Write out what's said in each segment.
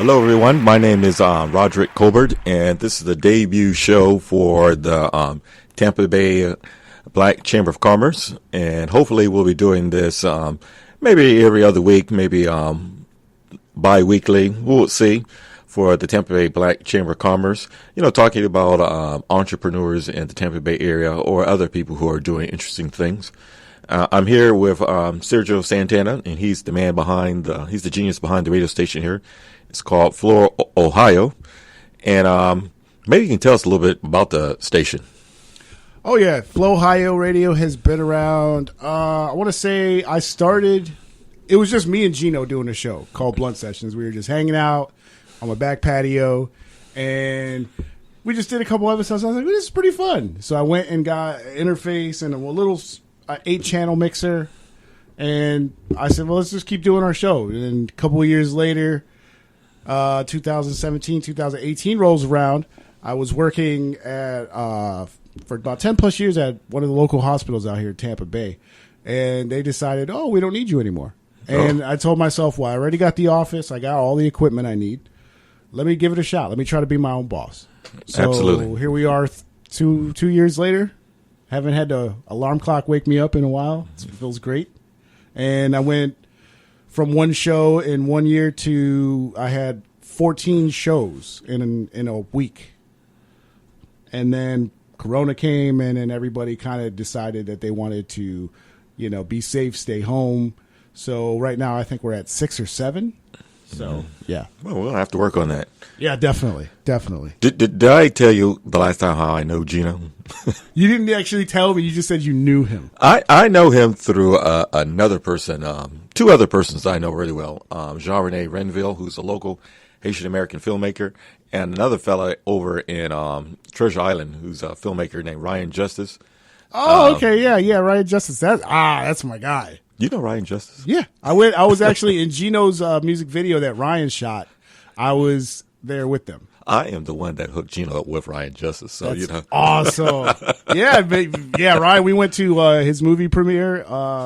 Hello, everyone. My name is Rodrick Colbert, and this is the debut show for the Tampa Bay Black Chamber of Commerce. And hopefully, we'll be doing this maybe every other week, maybe bi-weekly. We'll see for the Tampa Bay Black Chamber of Commerce. You know, talking about entrepreneurs in the Tampa Bay area or other people who are doing interesting things. I'm here with Sergio Santana, and he's the man behind he's the genius behind the radio station here. It's called Floor, Ohio. And maybe you can tell us a little bit about the station. Oh, yeah. Flow Ohio Radio has been around. I want to say I started. It was just me and Gino doing a show called Blunt Sessions. We were just hanging out on my back patio, and we just did a couple episodes. I was like, this is pretty fun. So I went and got an interface and a little 8-channel mixer, and I said, well, let's just keep doing our show. And a couple of years later, 2017, 2018 rolls around. I was working at for about 10 plus years at one of the local hospitals out here in Tampa Bay, and they decided, we don't need you anymore. And I told myself, well, I already got the office. I got all the equipment I need. Let me give it a shot. Let me try to be my own boss. So Absolutely. Here we are 2 years later. Haven't had the alarm clock wake me up in a while. It feels great. And I went from one show in 1 year to I had 14 shows in a week. And then Corona came in, and everybody kind of decided that they wanted to, be safe, stay home. So right now I think we're at 6 or 7. So, yeah. Well, we'll have to work on that. Yeah, definitely. Did I tell you the last time how I know Gino? You didn't actually tell me. You just said you knew him. I know him through another person, 2 other persons I know really well. Jean-Rene Renville, who's a local Haitian-American filmmaker, and another fella over in Treasure Island, who's a filmmaker named Ryan Justice. Oh, okay. Yeah, Ryan Justice. That's my guy. You know Ryan Justice? Yeah. I was actually in Gino's music video that Ryan shot. I was there with them. I am the one that hooked Gino up with Ryan Justice, so That's awesome. Yeah, Ryan. We went to his movie premiere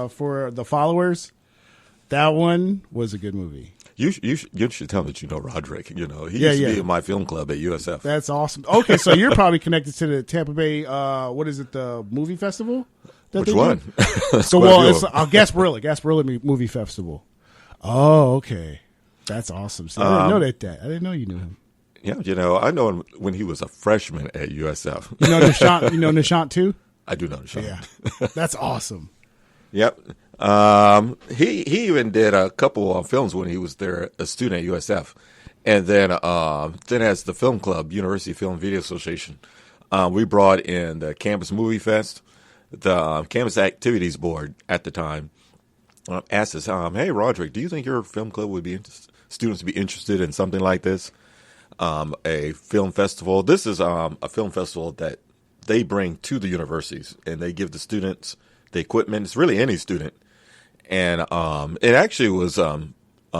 for The Followers. That one was a good movie. You should tell him that you know Rodrick. He used to be in my film club at USF. That's awesome. Okay, so you're probably connected to the Tampa Bay. What is it? The movie festival? Which one? It's Gasparilla Movie Festival. Oh, okay. That's awesome. So I didn't know that. I didn't know you knew him. Yeah, I know him when he was a freshman at USF. You know Nishant? You know Nishant too? I do know Nishant. Yeah, that's awesome. Yep. He even did a couple of films when he was there, a student at USF, and then as the film club, University Film Video Association, we brought in the Campus Movie Fest. The Campus Activities Board at the time asked us, "Hey, Rodrick, do you think your film club would be students would be interested in something like this? A film festival. This is a film festival that they bring to the universities, and they give the students the equipment. It's really any student, and it actually was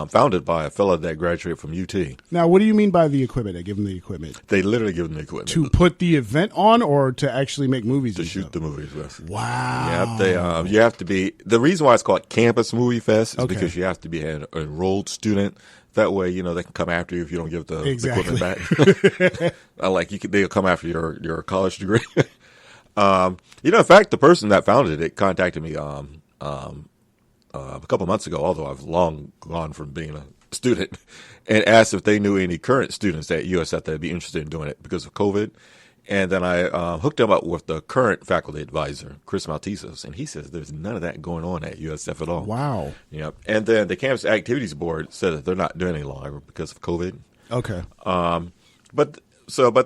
founded by a fellow that graduated from UT. Now, what do you mean by the equipment? They give them the equipment. They literally give them the equipment to put the event on, or to actually make movies. To shoot the movies. Yes. Wow. Yeah, you have to be. The reason why it's called Campus Movie Fest is because you have to be an enrolled student. That way, they can come after you if you don't give the equipment back. They'll come after your college degree. In fact, the person that founded it contacted me a couple of months ago, although I've long gone from being a student, and asked if they knew any current students at USF that would be interested in doing it because of COVID. And then I hooked them up with the current faculty advisor, Chris Maltesos, and he says there's none of that going on at USF at all. Wow. Yep. And then the Campus Activities Board said that they're not doing it any longer because of COVID. Okay. But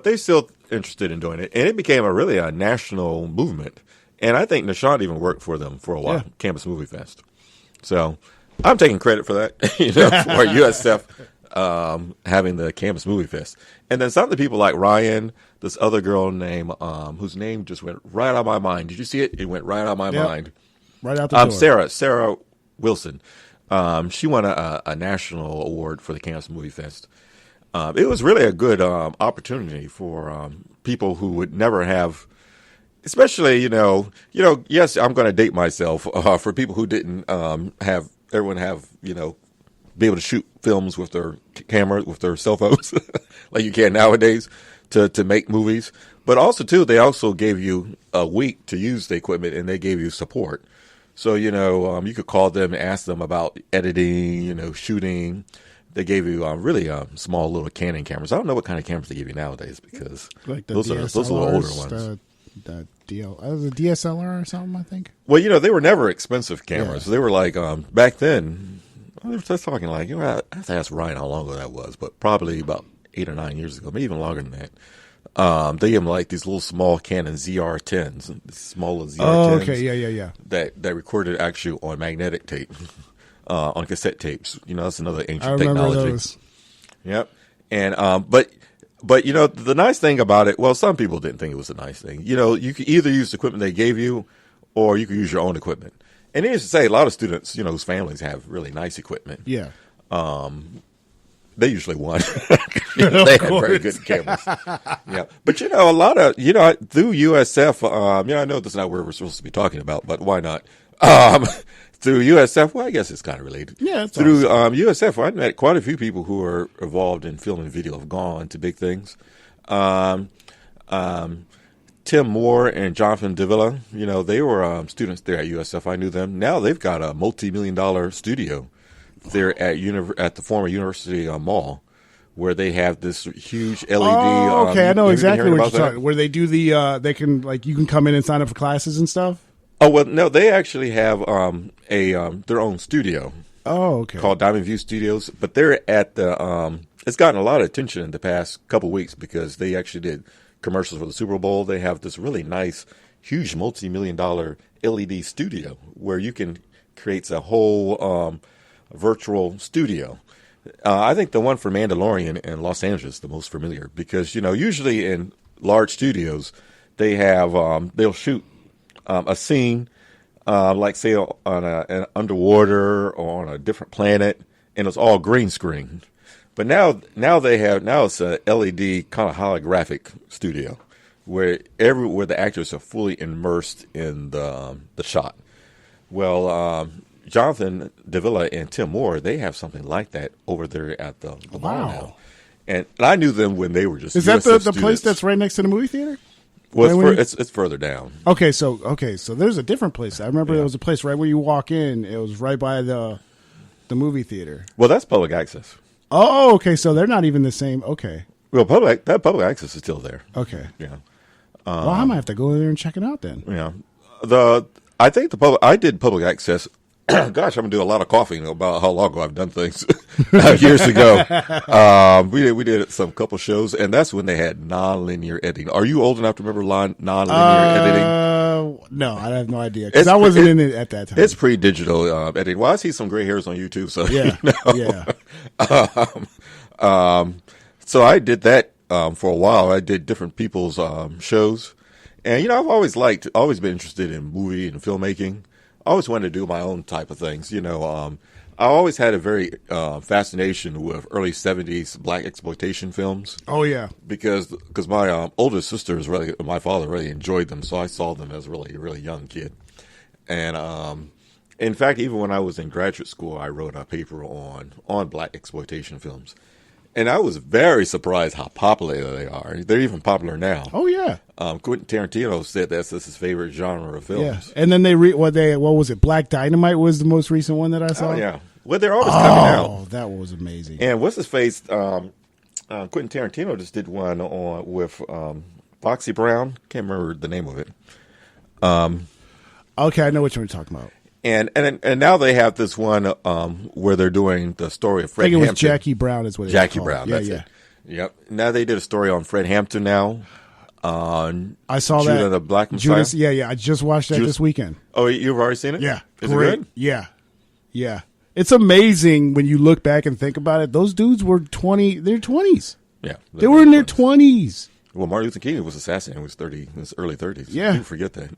they're still interested in doing it, and it became a national movement. And I think Nishant even worked for them for a while, Campus Movie Fest. So I'm taking credit for that, for USF having the Campus Movie Fest. And then some of the people like Ryan, this other girl named whose name just went right out of my mind. Did you see it? It went right out of my mind. Right out the door. Sarah Wilson. She won a national award for the Campus Movie Fest. It was really a good opportunity for people who would never have. Especially, yes, I'm going to date myself for people who didn't have be able to shoot films with their camera, with their cell phones, like you can nowadays, to make movies. But also, too, they also gave you a week to use the equipment, and they gave you support. So, you could call them and ask them about editing, shooting. They gave you really small little Canon cameras. I don't know what kind of cameras they give you nowadays because like the those are the older ones. The DSLR or something, I think. Well, they were never expensive cameras. Yeah. They were like back then. I was talking like I have to ask Ryan how long ago that was, but probably about 8 or 9 years ago, maybe even longer than that. They gave them like these little small Canon ZR-10s, small ZR-10s. Oh, okay, yeah. That recorded actually on magnetic tape, on cassette tapes. That's another ancient remember technology. Those. Yep. And but the nice thing about it, well, some people didn't think it was a nice thing. You could either use the equipment they gave you, or you could use your own equipment. And needless to say, a lot of students, whose families have really nice equipment. Yeah. They usually won. They had very good cameras. Yeah. But, a lot of, through USF, I know this is not where we're supposed to be talking about, but why not? Through USF, well, I guess it's kind of related. Yeah. Through USF, I met quite a few people who are involved in film and video, have gone to big things. Tim Moore and Jonathan Davila, they were students there at USF. I knew them. Now they've got a multi-million-dollar studio there at the former University Mall, where they have this huge LED. Oh, okay, I know exactly what you're talking about. Where they do they can you can come in and sign up for classes and stuff. Oh well, no, they actually have their own studio. Oh, okay. Called Diamond View Studios, but they're at the. It's gotten a lot of attention in the past couple of weeks because they actually did commercials for the Super Bowl. They have this really nice, huge, multi-million-dollar LED studio where you can create a whole virtual studio. I think the one for Mandalorian in Los Angeles is the most familiar because usually in large studios they have they'll shoot a scene like say on an underwater or on a different planet, and it's all green screen. But now it's a LED kind of holographic studio where the actors are fully immersed in the shot. Well, Jonathan Davila and Tim Moore, they have something like that over there at the mall now. And I knew them when they were just Is that the place that's right next to the movie theater? Well, it's further down. Okay, so there's a different place. I remember there was a place right where you walk in. It was right by the movie theater. Well, that's public access. Oh, okay. So they're not even the same. Okay. Well, public access is still there. Okay. Yeah. Well, I might have to go in there and check it out then. Yeah. I did public access. Gosh, I'm gonna do a lot of coughing about how long ago I've done things. Years ago, we did some couple shows, and that's when they had non-linear editing. Are you old enough to remember non-linear editing? No, I have no idea because I wasn't in it at that time. It's pre-digital editing. Well, I see some gray hairs on YouTube, so yeah, yeah. So I did that for a while. I did different people's shows, and I've always been interested in movie and filmmaking. I always wanted to do my own type of things. I always had a very fascination with early 70s black exploitation films. Oh, yeah. Because my older sisters, my father really enjoyed them, so I saw them as a really, really young kid. And in fact, even when I was in graduate school, I wrote a paper on black exploitation films. And I was very surprised how popular they are. They're even popular now. Oh, yeah. Quentin Tarantino said that's his favorite genre of films. Yeah. And then what was it? Black Dynamite was the most recent one that I saw? Oh, yeah. Well, they're always coming out. Oh, that was amazing. And what's his face? Quentin Tarantino just did one with Foxy Brown. Can't remember the name of it. Okay, I know what you're talking about. And now they have this one where they're doing the story of Fred Hampton. I think it was Jackie Brown is what it was Jackie called. Brown, yeah, that's it. Yep. Now they did a story on Fred Hampton now. I saw Judah that. the Black Messiah. Judas, yeah. I just watched that this weekend. Oh, you've already seen it? Yeah. Is great. It good? Yeah. It's amazing when you look back and think about it. Those dudes were 20. They're 20s. Yeah. They were in their 20s. Well, Martin Luther King was assassinated in his early 30s. Yeah. You forget that.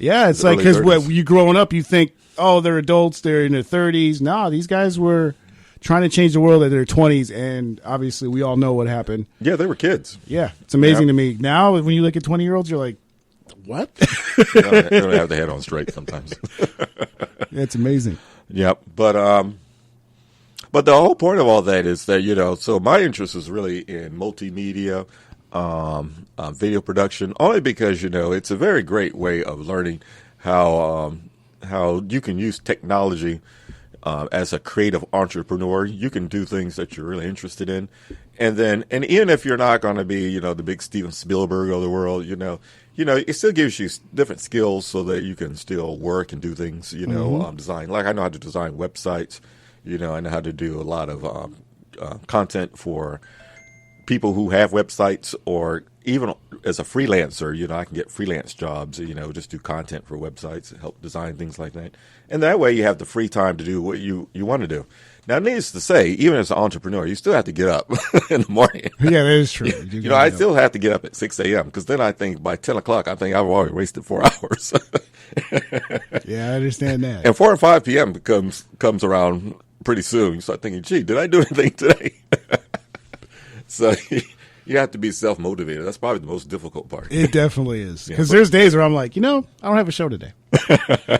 Yeah, it's like because when you growing up, you think, oh, they're adults, they're in their 30s. No, these guys were trying to change the world at their 20s, and obviously we all know what happened. Yeah, they were kids. Yeah, it's amazing to me. Now, when you look at 20-year-olds, you're like, what? They don't have the head on straight sometimes. It's amazing. Yep, but But the whole point of all that is that, so my interest is really in multimedia, video production, only because, it's a very great way of learning how you can use technology as a creative entrepreneur. You can do things that you're really interested in. And even if you're not going to be, the big Steven Spielberg of the world, it still gives you different skills so that you can still work and do things, design. Like I know how to design websites, I know how to do a lot of content for people who have websites, or even as a freelancer, I can get freelance jobs, just do content for websites and help design things like that. And that way you have the free time to do what you want to do. Now, needless to say, even as an entrepreneur, you still have to get up in the morning. Yeah, that is true. I still have to get up at 6 a.m. because then I think by 10 o'clock, I've already wasted 4 hours. Yeah, I understand that. And 4 or 5 p.m. comes around pretty soon. You start thinking, gee, did I do anything today? So you have to be self-motivated. That's probably the most difficult part. It definitely is. Because there's days where I'm like, I don't have a show today.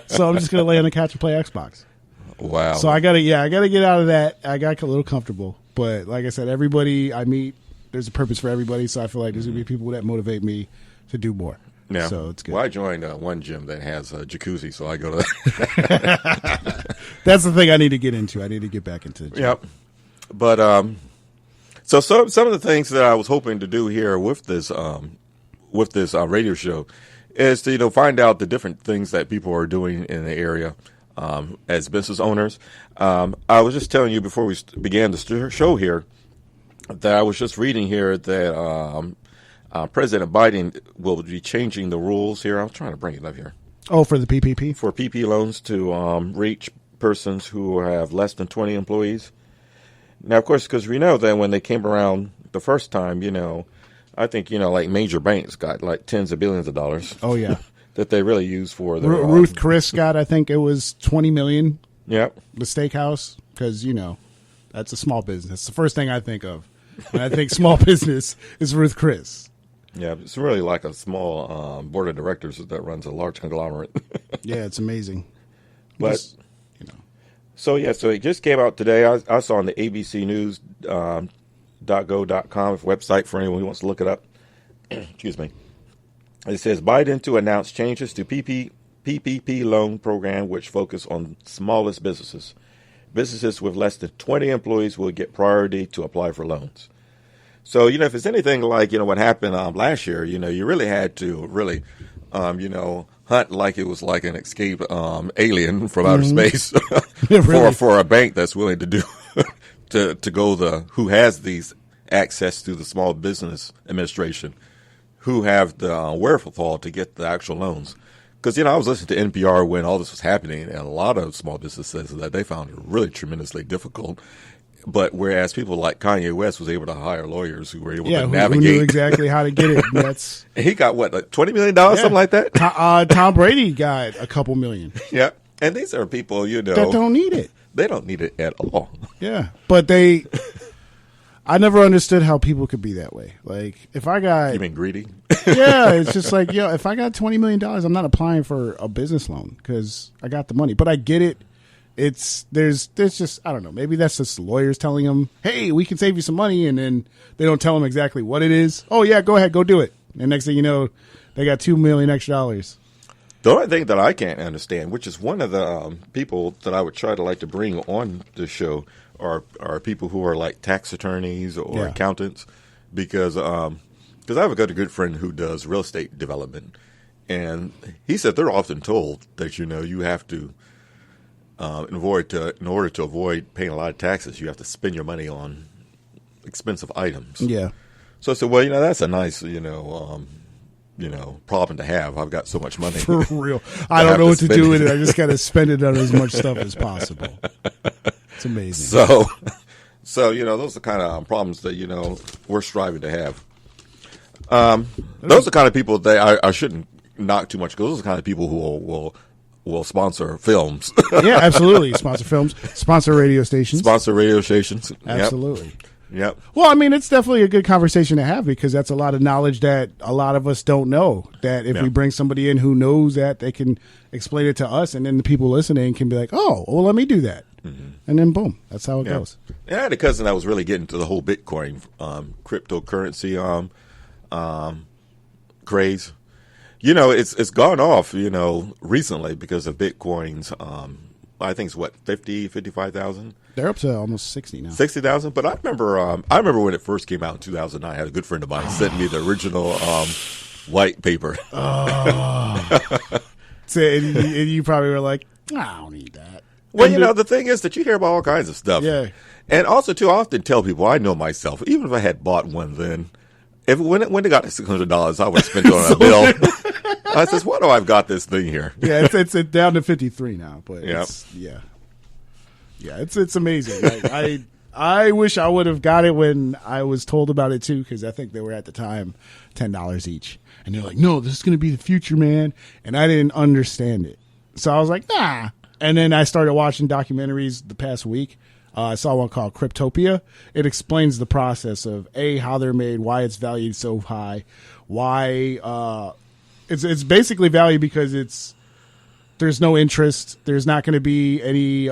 So I'm just going to lay on the couch and play Xbox. Wow. So I got to get out of that. I got a little comfortable. But like I said, everybody I meet, there's a purpose for everybody. So I feel like there's going to be people that motivate me to do more. Yeah. So it's good. Well, I joined one gym that has a jacuzzi, so I go to that. That's the thing I need to get into. I need to get back into the gym. Yep. But so some of the things that I was hoping to do here with this radio show is to find out the different things that people are doing in the area as business owners. I was just telling you before we began the show here that I was just reading here that President Biden will be changing the rules here. I'm trying to bring it up here. Oh, for the PPP? For PP loans to reach persons who have less than 20 employees. Now, of course, because we know that when they came around the first time, I think, like major banks got like tens of billions of dollars. Oh, yeah. That they really use for their... Ruth Chris got, I think it was $20 million. Yep. The steakhouse, because, that's a small business. It's the first thing I think of. When I think small business is Ruth Chris. Yeah, it's really like a small board of directors that runs a large conglomerate. Yeah, it's amazing. But... Just, So it just came out today. I saw on the abcnews.go.com website for anyone who wants to look it up. Excuse me. It says Biden to announce changes to PPP loan program, which focus on smallest businesses. Businesses with less than 20 employees will get priority to apply for loans. So, if it's anything like, what happened last year, you really had to really, hunt like it was like an escaped alien from outer space Really? for a bank that's willing to do to go who has these access to the Small Business Administration, who have the wherewithal to get the actual loans. Because I was listening to NPR when all this was happening, and a lot of small businesses that they found it really tremendously difficult. But whereas people like Kanye West was able to hire lawyers who were able to navigate. Who knew exactly how to get it. That's he got what, like $20 million, something like that? Tom Brady got a couple million. Yeah. And these are people, that don't need it. They don't need it at all. Yeah. But I never understood how people could be that way. Like, if I got... You mean greedy? Yeah. It's just like, if I got $20 million, I'm not applying for a business loan because I got the money. But I get it. There's just, I don't know, maybe that's just lawyers telling them, hey, we can save you some money, and then they don't tell them exactly what it is. Oh, yeah, go ahead, go do it. And next thing you know, they got $2 million extra. The only thing that I can't understand, which is one of the people that I would try to like to bring on the show, are people who are like tax attorneys or accountants, because I have a good friend who does real estate development, and he said they're often told that, you have to, in order to avoid paying a lot of taxes, you have to spend your money on expensive items. Yeah. So I said, well, that's a nice, problem to have. I've got so much money. For real. I don't know what to do with it. I just got to spend it on as much stuff as possible. It's amazing. So those are the kind of problems that, we're striving to have. Those are the kind of people that I shouldn't knock too much, because those are the kind of people who will sponsor films. Yeah, absolutely. Sponsor films, sponsor radio stations. Absolutely. Yep. Well, I mean, it's definitely a good conversation to have, because that's a lot of knowledge that a lot of us don't know. That if we bring somebody in who knows that, they can explain it to us, and then the people listening can be like, oh, well, let me do that. and then boom, that's how it goes. And I had a cousin that was really getting to the whole Bitcoin cryptocurrency craze. You know, it's gone off, you know, recently because of Bitcoin's, I think it's what, 55,000? They're up to almost 60 now. 60,000? But I remember when it first came out in 2009, I had a good friend of mine sent me the original white paper. So, and you probably were like, I don't need that. Well, you know, the thing is that you hear about all kinds of stuff. Yeah. And also, too, I often tell people, I know myself, even if I had bought one then, when it got to $600, I would have spent it on a bill. I says, why do I've got this thing here? Yeah, it's down to 53 now, but it's amazing. Like, I wish I would have got it when I was told about it too, because I think they were at the time $10 each, and they're like, "No, this is going to be the future, man," and I didn't understand it, so I was like, "Nah." And then I started watching documentaries the past week. I saw one called Cryptopia. It explains the process of how they're made, why it's valued so high, why it's basically valued because there's no interest, there's not going to be any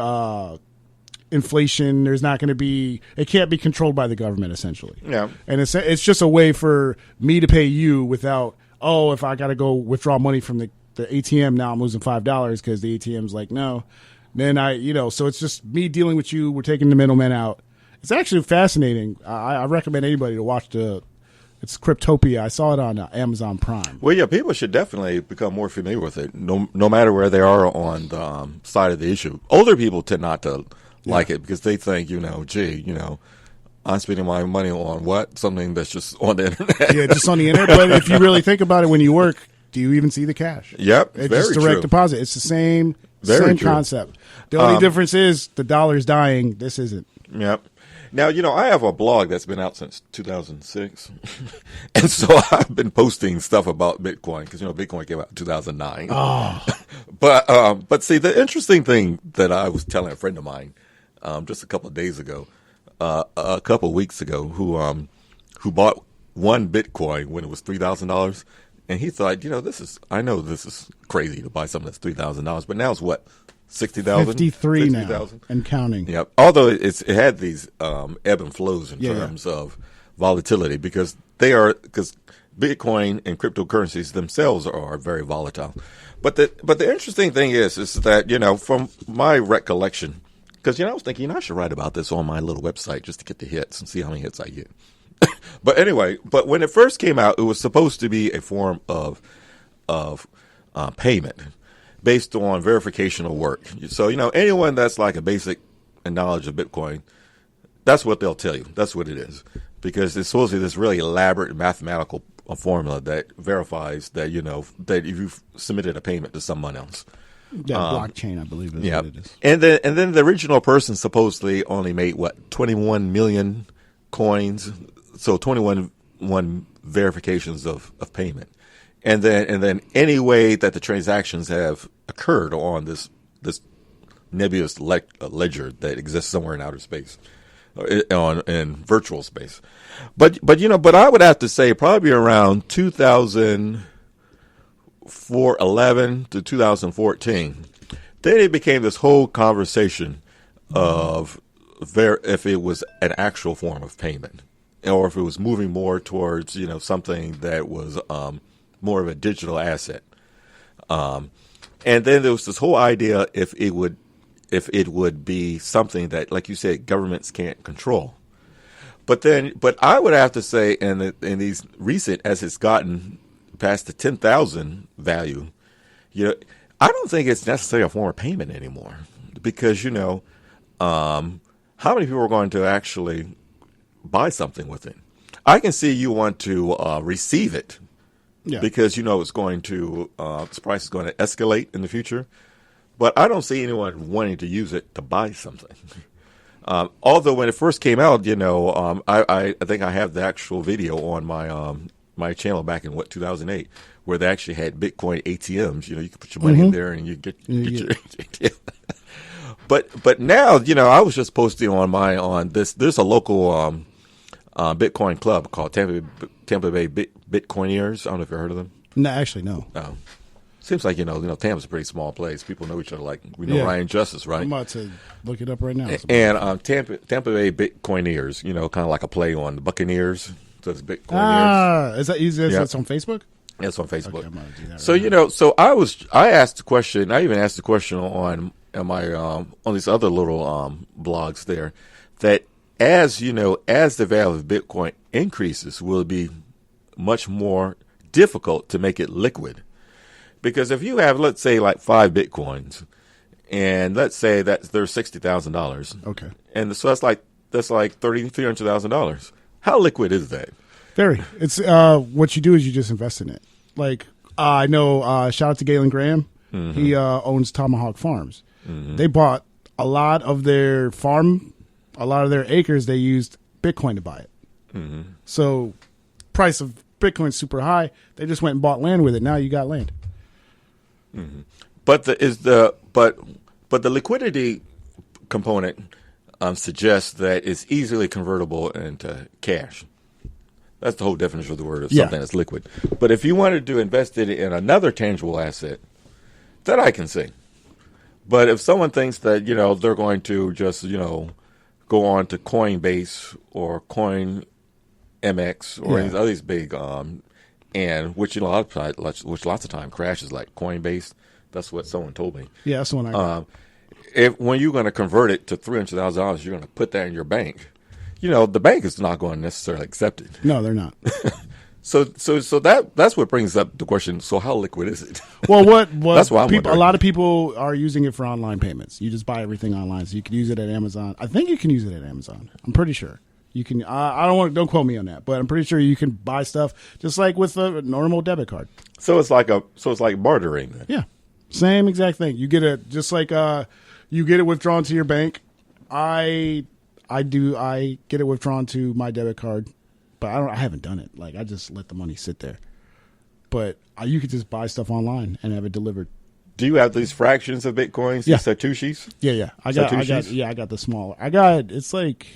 inflation, there's not going to be, it can't be controlled by the government essentially. Yeah, and it's just a way for me to pay you without, if I got to go withdraw money from the ATM, now I'm losing $5 because the ATM's like no. Then so it's just me dealing with you. We're taking the middlemen out. It's actually fascinating. I recommend anybody to watch it's Cryptopia. I saw it on Amazon Prime. Well, yeah, people should definitely become more familiar with it, no matter where they are on the side of the issue. Older people tend not to like it because they think, I'm spending my money on what? Something that's just on the internet. Yeah, just on the internet. But if you really think about it, when you work, do you even see the cash? Yep, it's just direct deposit. It's the same concept. The only difference is the dollar's dying. This isn't. Yep. Now, I have a blog that's been out since 2006. And so I've been posting stuff about Bitcoin because, Bitcoin came out in 2009. Oh. But see, the interesting thing that I was telling a friend of mine just a couple of days ago, a couple of weeks ago, who bought one Bitcoin when it was $3,000. And he thought, I know this is crazy to buy something that's $3,000, but now it's what? 60,000? 53 now and counting. Yep. Although it had these ebb and flows in terms of volatility because Bitcoin and cryptocurrencies themselves are very volatile. But the interesting thing is that, from my recollection, because, I was thinking, I should write about this on my little website just to get the hits and see how many hits I get. But anyway, when it first came out, it was supposed to be a form of payment based on verification of work. So, anyone that's like a basic knowledge of Bitcoin, that's what they'll tell you. That's what it is. Because it's supposed to be this really elaborate mathematical formula that verifies that, that if you've submitted a payment to someone else. Yeah, blockchain, I believe is what it is. And then the original person supposedly only made, 21 million coins. So 21 verifications of payment. And then any way that the transactions have occurred on this nebulous ledger that exists somewhere in outer space, in virtual space. But I would have to say probably around 2011 to 2014, then it became this whole conversation of if it was an actual form of payment, or if it was moving more towards something that was more of a digital asset. And then there was this whole idea if it would be something that, like you said, governments can't control. But I would have to say, in these recent, as it's gotten past the 10,000 value, I don't think it's necessarily a form of payment anymore because how many people are going to actually buy something with it? I can see you want to receive it. Yeah. Because it's going to its price is going to escalate in the future, but I don't see anyone wanting to use it to buy something. Although when it first came out, I think I have the actual video on my channel back in 2008, where they actually had Bitcoin ATMs. You could put your money in there and you get your ATM. But now I was just posting on this. There's a local Bitcoin club called Tampa Bay Bitcoiners. I don't know if you've heard of them. No, actually, no. Oh. Seems like Tampa's a pretty small place. People know each other. Like we know Yeah. Ryan Justice, right? I'm about to look it up right now. And Tampa Bay Bitcoineers, kind of like a play on the Buccaneers. So it's Bitcoineers. Is that easy? Yeah. That's on Facebook? That's on Facebook. Okay, I'm gonna do that So right now. so I asked the question. I even asked the question on these other little blogs there, that as as the value of Bitcoin increases, will it be much more difficult to make it liquid? Because if you have, let's say, like 5 Bitcoins, and let's say that they're $60,000, Okay. and so that's like $300,000. How liquid is that? Very. It's what you do is you just invest in it. Like I know. Shout out to Galen Graham. Mm-hmm. He owns Tomahawk Farms. Mm-hmm. They bought a lot of their acres. They used Bitcoin to buy it. Mm-hmm. So price of Bitcoin's super high. They just went and bought land with it. Now you got land. Mm-hmm. But the liquidity component suggests that it's easily convertible into cash. That's the whole definition of the word of something that's liquid. But if you wanted to invest it in another tangible asset, that I can see. But if someone thinks that they're going to just go on to Coinbase or CoinMX or any of these big and which lots of time crashes, like Coinbase. That's what someone told me. Yeah, that's the one I got. When you're going to convert it to $300,000, you're going to put that in your bank. The bank is not going to necessarily accept it. No, they're not. So that's what brings up the question. So how liquid is it? Well, what that's why a lot of people are using it for online payments. You just buy everything online, so you can use it at Amazon. I think you can use it at Amazon. I'm pretty sure you can. Don't quote me on that, but I'm pretty sure you can buy stuff just like with a normal debit card. So it's like bartering then. Yeah, same exact thing. You get it just like you get it withdrawn to your bank. I get it withdrawn to my debit card, but I haven't done it. Like I just let the money sit there. But you could just buy stuff online and have it delivered. Do you have these fractions of Bitcoins? Yeah. These Satoshis? Yeah. I got the smaller. It's like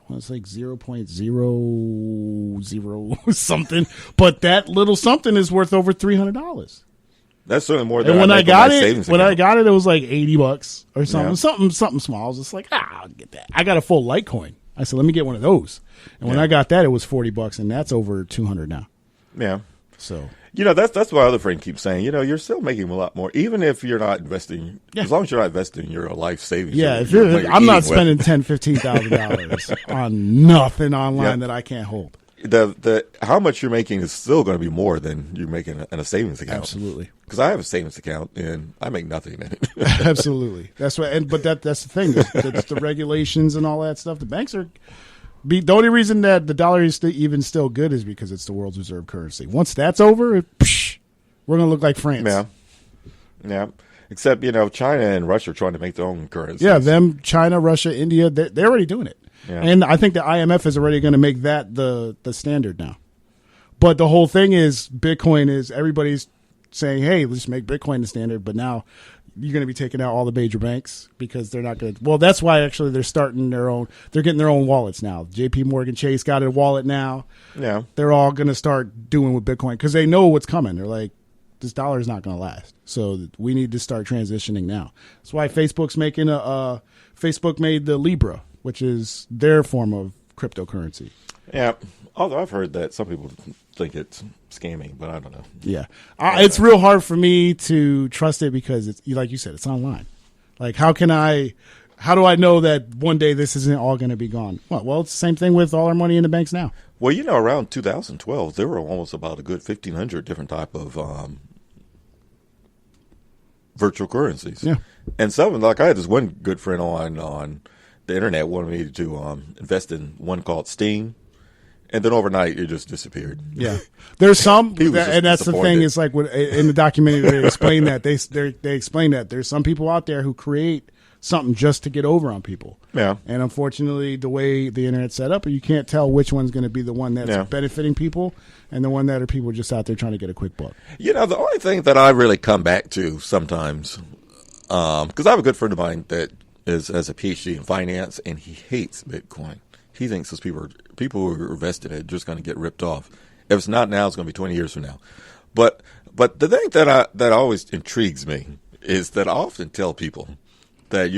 0.000 something, but that little something is worth over $300. That's certainly more than and when I got it, it was like $80 or something, Yeah. something small. I was just like, I'll get that. I got a full Litecoin. I said, let me get one of those. And when I got that, it was $40, and that's over $200 now. Yeah. So that's what other friend keeps saying. You're still making a lot more, even if you're not investing. Yeah. As long as you're not investing in your life savings. Yeah, I'm not spending $10,000-$15,000 on nothing online that I can't hold. The how much you're making is still going to be more than you're making in a savings account. Absolutely. Because I have a savings account and I make nothing in it. Absolutely. That's what. But that's the thing. That's the regulations and all that stuff. The banks are. The only reason that the dollar is even still good is because it's the world's reserve currency. Once that's over, we're going to look like France. Yeah. Except China and Russia are trying to make their own currency. Yeah, China, Russia, India, they're already doing it. Yeah. And I think the IMF is already going to make that the standard now. But the whole thing is Bitcoin is everybody's saying, hey, let's make Bitcoin the standard. But now you're going to be taking out all the major banks because they're not going to. Well, that's why actually they're starting their own. They're getting their own wallets now. JP Morgan Chase got a wallet now. Yeah. They're all going to start doing with Bitcoin because they know what's coming. They're like, this dollar is not going to last. So we need to start transitioning now. That's why Facebook's making Facebook made the Libra, which is their form of cryptocurrency. Yeah. Although I've heard that some people think it's scamming, but I don't know. Yeah. It's real hard for me to trust it because it's like you said, it's online. Like how do I know that one day this isn't all going to be gone? Well, it's the same thing with all our money in the banks now. Well, around 2012, there were almost about a good 1,500 different type of virtual currencies. Yeah. And some, like I had this one good friend on the internet wanted me to invest in one called Steam. And then overnight, it just disappeared. Yeah, there's some, and that's the thing. disappointed. It's like in the documentary they explain that they explain that there's some people out there who create something just to get over on people. Yeah. And unfortunately, the way the internet's set up, you can't tell which one's going to be the one that's benefiting people and the one that are people just out there trying to get a quick buck. The only thing that I really come back to sometimes, because I have a good friend of mine that has a PhD in finance, and he hates Bitcoin. He thinks those people who are invested in it are just going to get ripped off. If it's not now, it's going to be 20 years from now. But But the thing that always intrigues me is that I often tell people that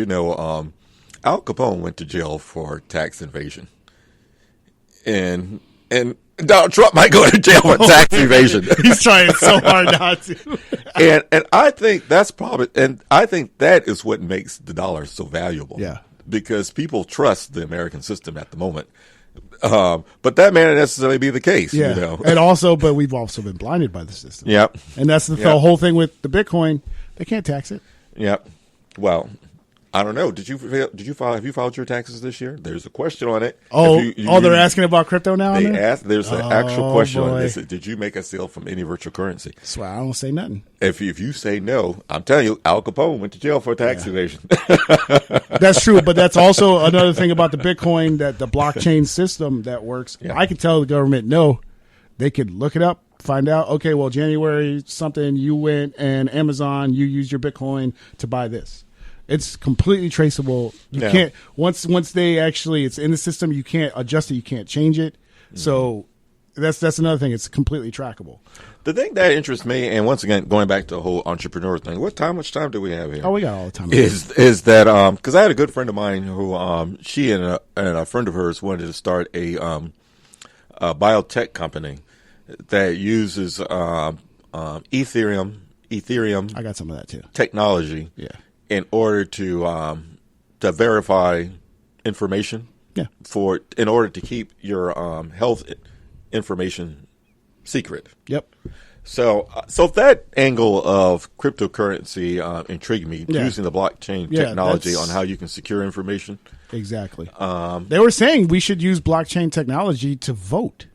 Al Capone went to jail for tax evasion, and Donald Trump might go to jail for tax evasion. He's trying so hard not to. and I think that is what makes the dollar so valuable. Yeah, because people trust the American system at the moment. But that may not necessarily be the case. Yeah, but we've also been blinded by the system. Yep. And that's the whole thing with the Bitcoin. They can't tax it. Yep. Well, I don't know. Have you filed your taxes this year? There's a question on it. They're asking about crypto now? There's an actual question on it. it. Did you make a sale from any virtual currency? That's why I don't say nothing. If you say no, I'm telling you, Al Capone went to jail for tax evasion. That's true, but that's also another thing about the Bitcoin, that the blockchain system that works. Yeah. I can tell the government no. They could look it up, find out, okay, well, January something, you went and Amazon, you used your Bitcoin to buy this. It's completely traceable. You can't once they actually, it's in the system, you can't adjust it, you can't change it. Mm-hmm. So that's another thing. It's completely trackable. The thing that interests me, and once again, going back to the whole entrepreneur thing, how much time do we have here? Oh, we got all the time. Is that because I had a good friend of mine who she and a friend of hers wanted to start a biotech company that uses Ethereum. I got some of that too. Technology. Yeah. In order to verify information. Yeah. In order to keep your health information secret. Yep. So that angle of cryptocurrency intrigued me, using the blockchain technology on how you can secure information. Exactly. They were saying we should use blockchain technology to vote,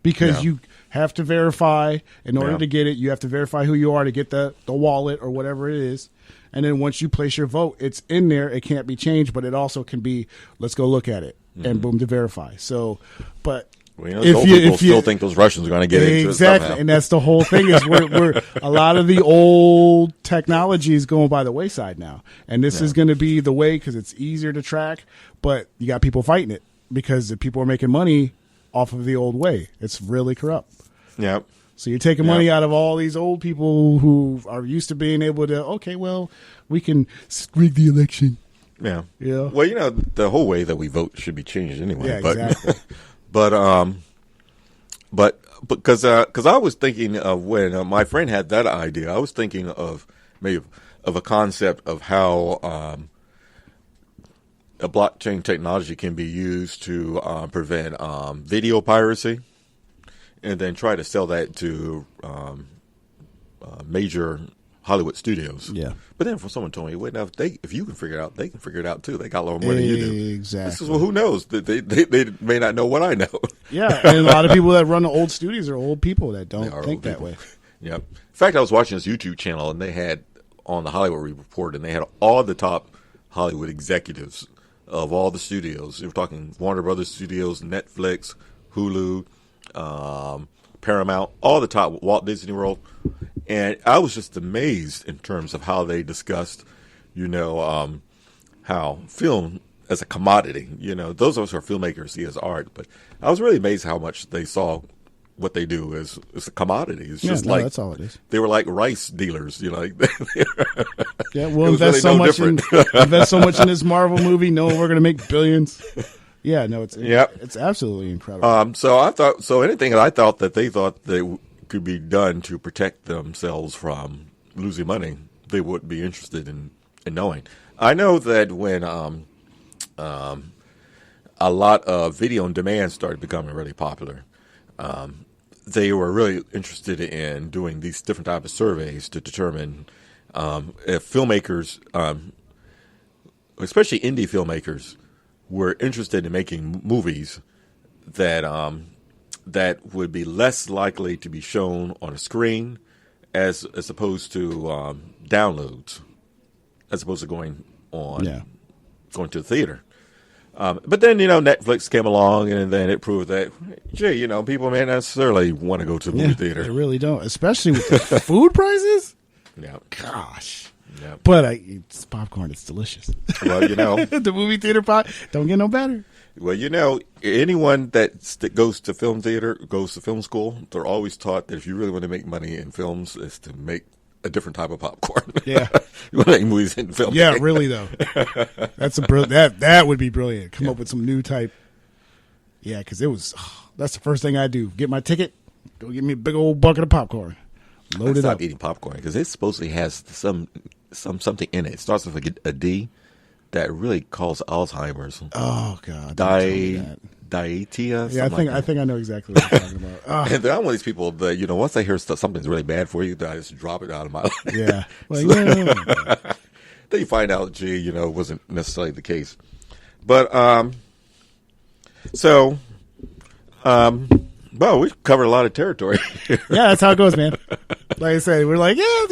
because you have to verify in order to get it. You have to verify who you are to get the wallet or whatever it is. And then once you place your vote, it's in there. It can't be changed, but it also can be, let's go look at it, and boom, to verify. So, but if people still think those Russians are going to get into it somehow. And that's the whole thing, is we're a lot of the old technology is going by the wayside now, and this is going to be the way, because it's easier to track. But you got people fighting it because the people are making money off of the old way. It's really corrupt. Yeah. So you're taking money out of all these old people who are used to being able to, okay, well, we can rig the election. Yeah. Yeah. Well, the whole way that we vote should be changed anyway. Yeah, exactly. But because I was thinking of when my friend had that idea, I was thinking of maybe of a concept of how a blockchain technology can be used to prevent video piracy, and then try to sell that to major Hollywood studios. Yeah. But then someone told me, wait, now if you can figure it out, they can figure it out too. They got a lot more than you do. Exactly. This is, well, who knows? They may not know what I know. Yeah, and a lot of people that run the old studios are old people that don't think that way. Yep. In fact, I was watching this YouTube channel, and they had on the Hollywood Report, and they had all the top Hollywood executives of all the studios. They were talking Warner Brothers Studios, Netflix, Hulu, Paramount, all the top, Walt Disney World. And I was just amazed in terms of how they discussed, how film as a commodity, those of us who are filmmakers see as art, but I was really amazed how much they saw what they do as a commodity. It's just that's all it is. They were like rice dealers, we'll invest so much invest so much in this Marvel movie, knowing we're going to make billions. Yeah, no, it's absolutely incredible. So anything that I thought that they thought that could be done to protect themselves from losing money, they would be interested in knowing. I know that when a lot of video on demand started becoming really popular, they were really interested in doing these different types of surveys to determine if filmmakers, especially indie filmmakers, were interested in making movies that would be less likely to be shown on a screen as opposed to downloads, as opposed to going to the theater. But then, Netflix came along, and then it proved that, people may not necessarily want to go to the movie theater. They really don't, especially with the food prices. Yeah. Gosh. Yeah. But it's popcorn. It's delicious. Well, the movie theater pot don't get no better. Well, you know, anyone that goes to film theater, goes to film school, they're always taught that if you really want to make money in films, is to make a different type of popcorn. Yeah. You want to make movies in film. Yeah, really though. That's that would be brilliant. Come up with some new type. Yeah, because that's the first thing I do. Get my ticket, go get me a big old bucket of popcorn. Load it up. Stop eating popcorn because it supposedly has something in it. It starts with a D that really causes Alzheimer's. Oh God. Diatia. Yeah, I think I know exactly what you're talking about. And I'm one of these people that, you know, once I hear something's really bad for you, that I just drop it out of my life. Yeah. Like, yeah. Then you find out, gee, you know, it wasn't necessarily the case. But well, we've covered a lot of territory. Yeah, that's how it goes, man. Like I said, we're like, yeah,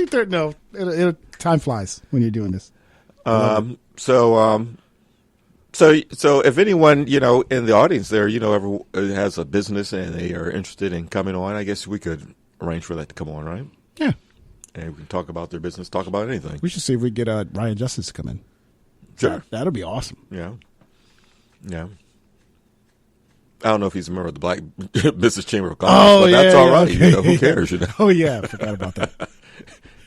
time flies when you're doing this. So if anyone, you know, in the audience there, you know, ever has a business and they are interested in coming on, I guess we could arrange for that to come on, right? Yeah. And we can talk about their business, talk about anything. We should see if we get Ryan Justice to come in. Sure. That'll be awesome. Yeah. Yeah. I don't know if he's a member of the Black Business Chamber of Commerce, but that's all right. Okay. You know, who cares? You know? Oh, yeah. I forgot about that.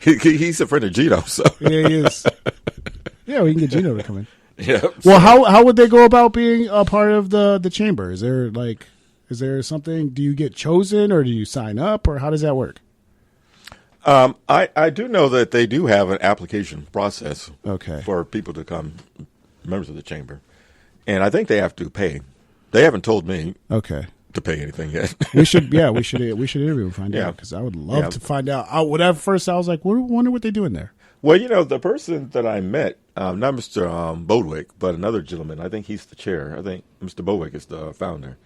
He's a friend of Gino, so. Yeah, he is. Yeah, we can get Gino to come in. Yeah. Well, how would they go about being a part of the chamber? Is there something? Do you get chosen, or do you sign up, or how does that work? I do know that they do have an application process. Okay. For people to come members of the chamber, and I think they have to pay. They haven't told me. Okay. To pay anything yet. we should interview and find out, because I would love to find out. At first I was like, wonder what they're doing there. Well, you know, the person that I met, not Mr. Bodwick, but another gentleman, I think he's the chair. I think Mr. Bodwick is the founder.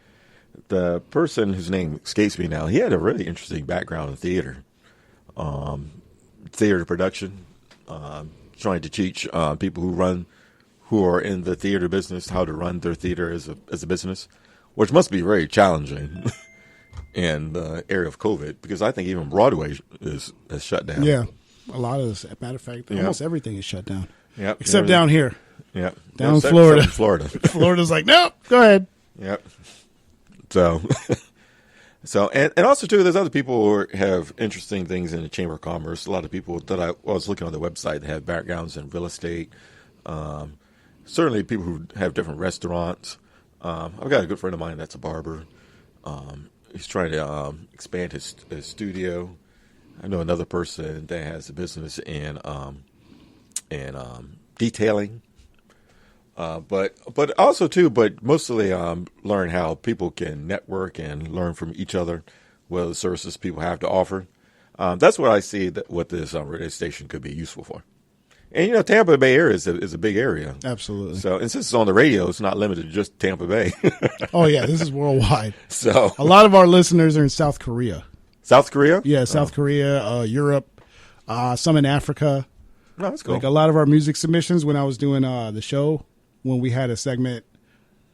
The person whose name escapes me now, he had a really interesting background in theater, theater production, trying to teach people who are in the theater business how to run their theater as a business, which must be very challenging in the area of COVID, because I think even Broadway has shut down. Yeah. A lot of this, matter of fact, almost everything is shut down. Yep. Except down here. Yep. Down in Florida. Florida. Florida's like, nope, go ahead. Yep. So, and also too, there's other people who have interesting things in the Chamber of Commerce. A lot of people that I was looking on the website that have backgrounds in real estate. Certainly people who have different restaurants. I've got a good friend of mine that's a barber. He's trying to expand his studio. I know another person that has a business in detailing, but also too, but mostly learn how people can network and learn from each other, what the services people have to offer. That's what I see what this radio station could be useful for. And you know, Tampa Bay area is a big area. Absolutely. So, and since it's on the radio, it's not limited to just Tampa Bay. Oh yeah, this is worldwide. So a lot of our listeners are in South Korea. South Korea? Yeah, South Korea, Europe, some in Africa. No, that's cool. Like a lot of our music submissions when I was doing the show, when we had a segment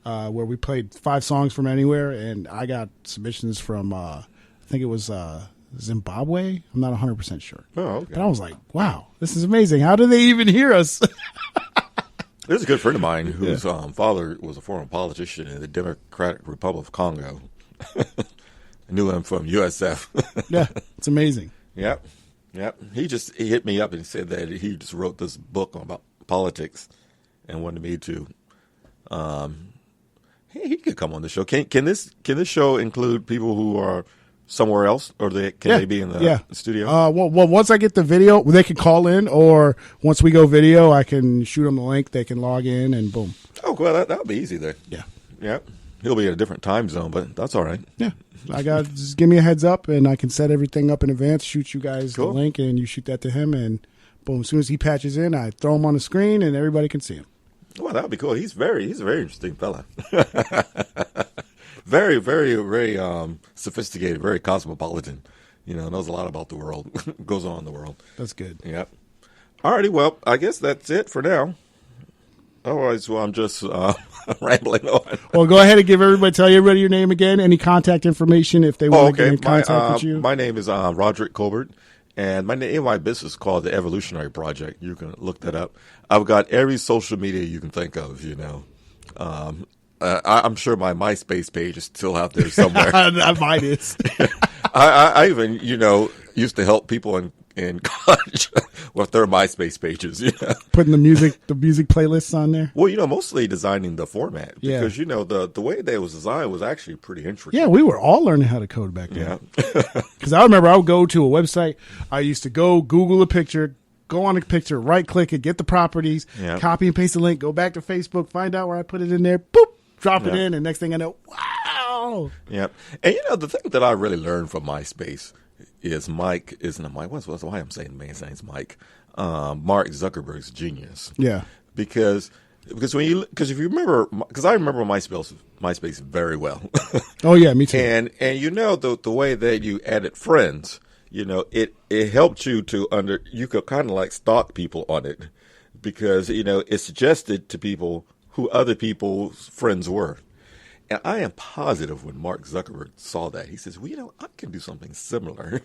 where we played 5 songs from anywhere, and I got submissions from, I think it was Zimbabwe. I'm not 100% sure. Oh, okay. But I was like, wow, this is amazing. How do they even hear us? There's a good friend of mine whose father was a former politician in the Democratic Republic of Congo. I knew him from USF. Yeah, it's amazing. Yep. He hit me up and said that he just wrote this book about politics and wanted me to. He could come on the show. Can this show include people who are somewhere else, or can they be in the studio? Well, once I get the video, they can call in, or once we go video, I can shoot them the link. They can log in, and boom. Oh, well, that'll be easy then. Yeah. Yep. He'll be in a different time zone, but that's all right. Yeah. Just give me a heads up, and I can set everything up in advance, shoot you guys the link, and you shoot that to him, and boom, as soon as he patches in, I throw him on the screen, and everybody can see him. Well, that would be cool. He's a very interesting fella. Very, very, very sophisticated, very cosmopolitan. You know, knows a lot about the world, goes on in the world. That's good. Yep. All righty, well, I guess that's it for now. Otherwise, I'm just rambling on. Well, go ahead and tell everybody your name again, any contact information if they want to get in contact with you. My name is Rodrick Colbert, and my name of my business is called The Evolutionary Project. You can look that up. I've got every social media you can think of, you know. I'm sure my MySpace page is still out there somewhere. Mine is. I even, used to help people in college with their MySpace pages. Putting the music playlists on there. Well, mostly designing the format because, Yeah. the way they was designed was actually pretty intricate. Yeah, we were all learning how to code back then. Yeah. Because I remember I would go to a website. I used to go Google a picture, go on a picture, right click it, get the properties, Yeah. copy and paste the link, go back to Facebook, find out where I put it in there, boop, drop it Yeah. in, and next thing I know, wow. Yeah. And, the thing that I really learned from MySpace is Mike, isn't it Mike? Why I'm saying the man's name's Mike. Mark Zuckerberg's genius. Yeah. Because if you remember, because I remember MySpace very well. Oh, yeah, me too. And the way that you added friends, it helped you you could kind of like stalk people on it because, it suggested to people who other people's friends were. And I am positive when Mark Zuckerberg saw that, he says, well, I can do something similar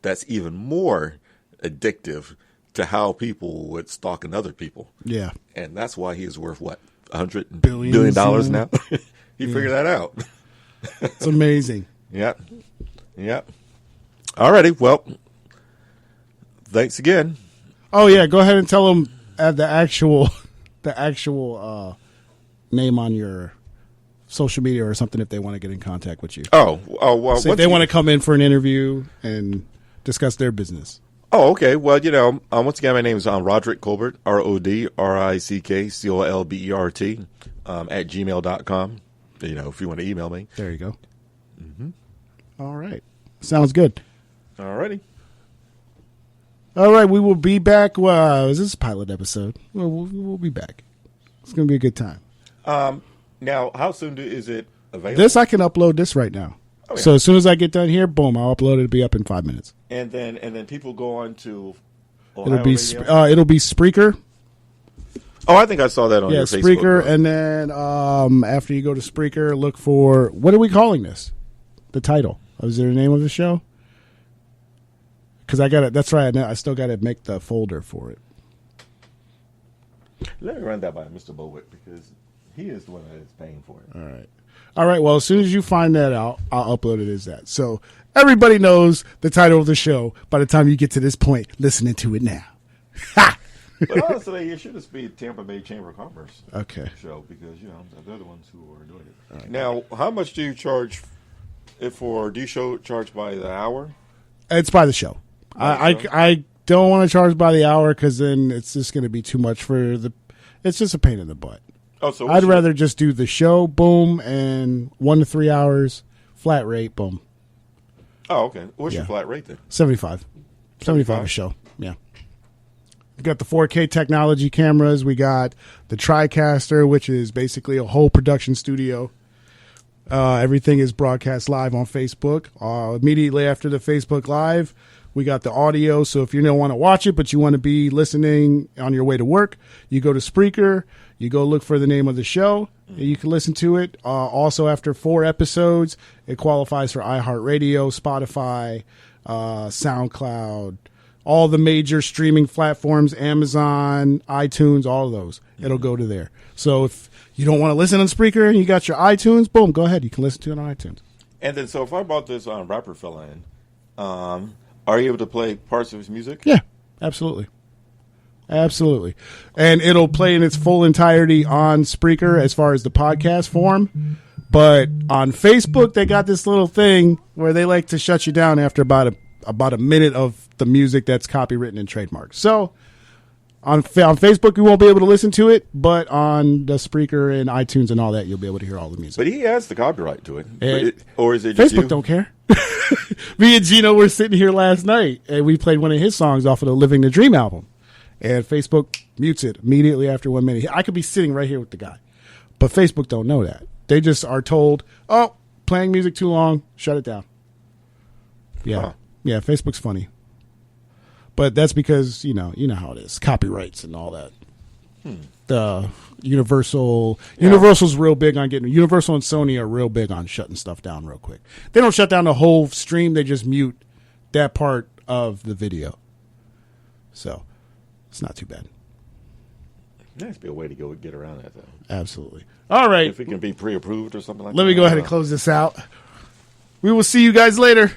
that's even more addictive to how people would stalk other people. Yeah. And that's why he is worth, what, $100 Billions, billion now? He figured that out. It's amazing. Yep. All righty. Well, thanks again. Oh, yeah, go ahead and tell them the actual name on your social media or something if they want to get in contact with you. Oh, well. So if they want to come in for an interview and discuss their business. Oh, okay. Well, once again, my name is Rodrick Colbert, RODRICK COLBERT, at gmail.com. If you want to email me. There you go. Mm-hmm. All right. Sounds good. All righty. All right. We will be back. Is this a pilot episode? Well, we'll be back. It's going to be a good time. Now, how soon is it available? I can upload this right now. Oh, yeah. So as soon as I get done here, boom, I'll upload it. It'll be up in 5 minutes. And then people go on to It'll Ohio be Radio? it'll be Spreaker. Oh, I think I saw that on your Facebook. Spreaker, and then after you go to Spreaker, look for, what are we calling this? The title. Is there a name of the show? Because I got it. That's right. I still got to make the folder for it. Let me run that by Mr. Bowick because he is the one that is paying for it. All right. Well, as soon as you find that out, I'll upload it as that. So everybody knows the title of the show by the time you get to this point, listening to it now. Ha! But honestly, it should just be Tampa Bay Chamber of Commerce show because, they're the ones who are doing it. Right. Now, how much do you charge do you charge by the hour? It's by the show. I don't want to charge by the hour because then it's just going to be too much it's just a pain in the butt. Oh, so I'd rather just do the show, boom, and 1 to 3 hours, flat rate, boom. Oh, okay. What's your flat rate then? 75. 75 a show, yeah. We got the 4K technology cameras. We got the TriCaster, which is basically a whole production studio. Everything is broadcast live on Facebook. Immediately after the Facebook Live, we got the audio. So if you don't want to watch it, but you want to be listening on your way to work, you go to Spreaker. You go look for the name of the show. And you can listen to it. Also, after 4 episodes, it qualifies for iHeartRadio, Spotify, SoundCloud, all the major streaming platforms, Amazon, iTunes, all of those. It'll go to there. So if you don't want to listen on Spreaker and you got your iTunes, boom, go ahead. You can listen to it on iTunes. And then, so if I brought this rapper fella in, are you able to play parts of his music? Yeah, absolutely. Absolutely. And it'll play in its full entirety on Spreaker as far as the podcast form. But on Facebook, they got this little thing where they like to shut you down after about a minute of the music that's copywritten and trademarked. So on Facebook, you won't be able to listen to it, but on the Spreaker and iTunes and all that, you'll be able to hear all the music. But he has the copyright to it. Or is it just Facebook you? don't care. Me and Gino were sitting here last night, and we played one of his songs off of the Living the Dream album. And Facebook mutes it immediately after 1 minute. I could be sitting right here with the guy. But Facebook don't know that. They just are told, oh, playing music too long, shut it down. Yeah. Huh. Yeah, Facebook's funny. But that's because, you know how it is. Copyrights and all that. The Universal's real big on getting, Universal and Sony are real big on shutting stuff down real quick. They don't shut down the whole stream, they just mute that part of the video. So, it's not too bad. There must be a way to get around that, though. Absolutely. All right. If it can be pre-approved or something like that. Let me go ahead and close this out. We will see you guys later.